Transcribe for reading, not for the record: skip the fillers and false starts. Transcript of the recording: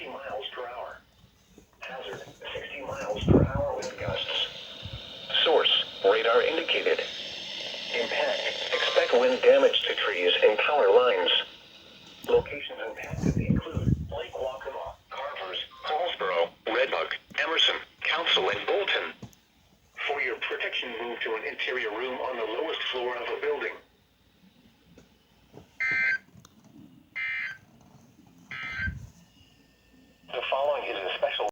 60 miles per hour. Hazard, 60 miles per hour wind gusts. Source, radar indicated. Impact, expect wind damage to trees and power lines. Locations impacted include Lake Waccamaw, Carvers, Paulsboro, Redbug, Emerson, Council, and Bolton. For your protection, move to an interior room on the lowest floor of a building. The following is a special